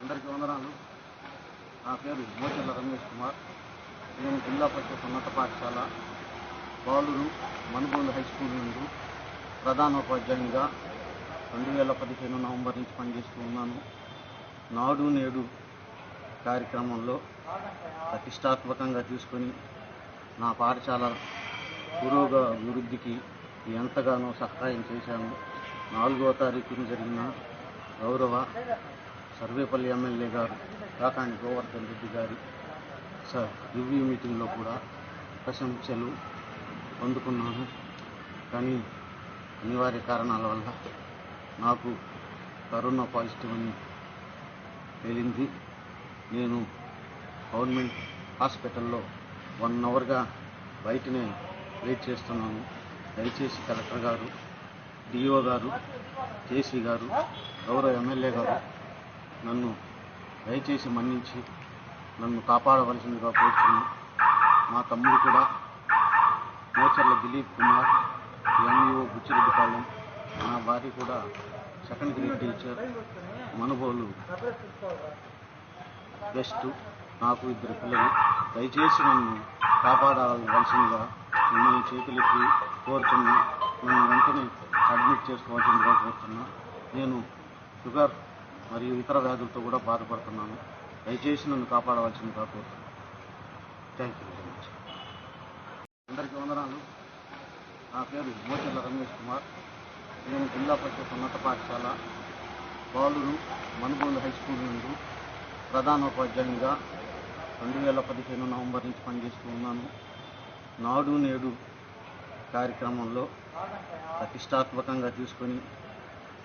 అందరికీ వందనాలు. నా పేరు మోచెల్ల రమేష్ కుమార్. నేను జిల్లా పరిషత్ ఉన్నత పాఠశాల బాలురు మనుగోలు హై స్కూల్ నందు ప్రధానోపాధ్యాయునిగా 2015 నవంబర్ నుంచి పనిచేస్తూ ఉన్నాను. నాడు నేడు కార్యక్రమంలో ప్రతిష్టాత్మకంగా తీసుకొని నా పాఠశాల పురోగభివృద్ధికి ఎంతగానో సహాయం చేశాను. 4వ తారీఖున జరిగిన గౌరవ సర్వేపల్లి ఎమ్మెల్యే గారు కాకాని గోవర్ధన్ రెడ్డి గారి రివ్యూ మీటింగ్లో కూడా ప్రశంసలు పొందుకున్నాను. కానీ అనివార్య కారణాల వల్ల నాకు కరోనా పాజిటివ్ అని తేలింది. నేను గవర్నమెంట్ హాస్పిటల్లో 1 అవర్గా బయటనే వెయిట్ చేస్తున్నాను. దయచేసి కలెక్టర్ గారు, డిఓ గారు, జేసీ గారు, గౌరవ ఎమ్మెల్యే గారు నన్ను దయచేసి మన్నించి నన్ను కాపాడవలసిందిగా కోరుతున్నాను. మా తమ్ముడు కూడా మోచెల్ల దిలీప్ కుమార్, ఎంఈఓ బుచ్చిరెడ్డిపాలెం, నా భార్య కూడా second grade teacher, Manugolu best. నాకు 2 పిల్లలు. దయచేసి నన్ను కాపాడవలసిందిగా మిమ్మల్ని చేతులెత్తి కోరుతున్నా. నన్ను వెంటనే అడ్మిట్ చేసుకోవాల్సిందిగా కోరుతున్నా. నేను షుగర్ మరియు ఇతర వ్యాధులతో కూడా బాధపడుతున్నాను. దయచేసి నన్ను కాపాడవలసిందిగా కోరుతున్నాను. Thank you very much. అందరికీ వందనాలు. నా పేరు మోచెల్ల రమేష్ కుమార్. నేను జిల్లా పరిషత్ ఉన్నత పాఠశాల బాలురు మనుగోలు హై స్కూల్ నందు ప్రధానోపాధ్యాయునిగా 2015 నవంబర్ నుంచి పనిచేస్తూ ఉన్నాను. నాడు నేడు కార్యక్రమంలో ప్రతిష్టాత్మకంగా తీసుకొని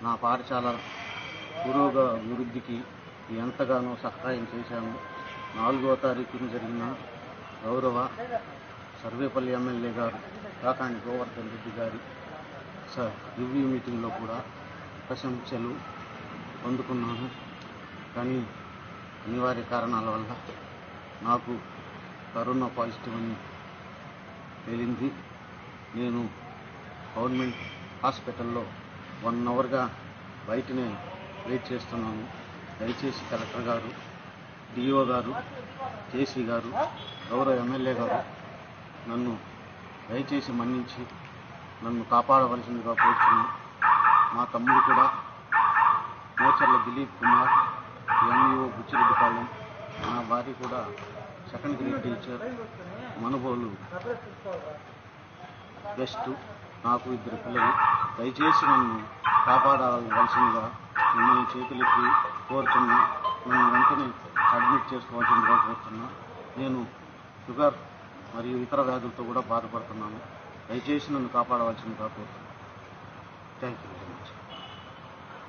నా పాఠశాల పురోగభివృద్ధికి ఎంతగానో సహాయం చేశాను. 4వ తారీఖున జరిగిన గౌరవ సర్వేపల్లి ఎమ్మెల్యే గారు కాకాని గోవర్ధన్ రెడ్డి గారి రివ్యూ మీటింగ్లో కూడా ప్రశంసలు పొందుకున్నాను. కానీ అనివార్య కారణాల వల్ల నాకు కరోనా పాజిటివ్ అని తేలింది. నేను గవర్నమెంట్ హాస్పిటల్లో 1 అవర్గా బయటనే వెయిట్ చేస్తున్నాను. దయచేసి కలెక్టర్ గారు, డిఓ గారు, జేసీ గారు, గౌరవ ఎమ్మెల్యే గారు నన్ను దయచేసి మన్నించి నన్ను కాపాడవలసిందిగా కోరుతున్నాను. మా తమ్ముడు కూడా మోచెల్ల దిలీప్ కుమార్, ఎంఈఓ బుచ్చిరెడ్డిపాలెం, నా భార్య కూడా second grade teacher, Manugolu best. నాకు 2 పిల్లలు. దయచేసి నన్ను కాపాడవలసిందిగా మిమ్మల్ని చేతులెత్తి కోరుతున్నా. నన్ను వెంటనే అడ్మిట్ చేసుకోవాల్సిందిగా కోరుతున్నా. నేను షుగర్ మరియు ఇతర వ్యాధులతో కూడా బాధపడుతున్నాను. దయచేసి నన్ను కాపాడవలసిందిగా కోరుతున్నాను. Thank you.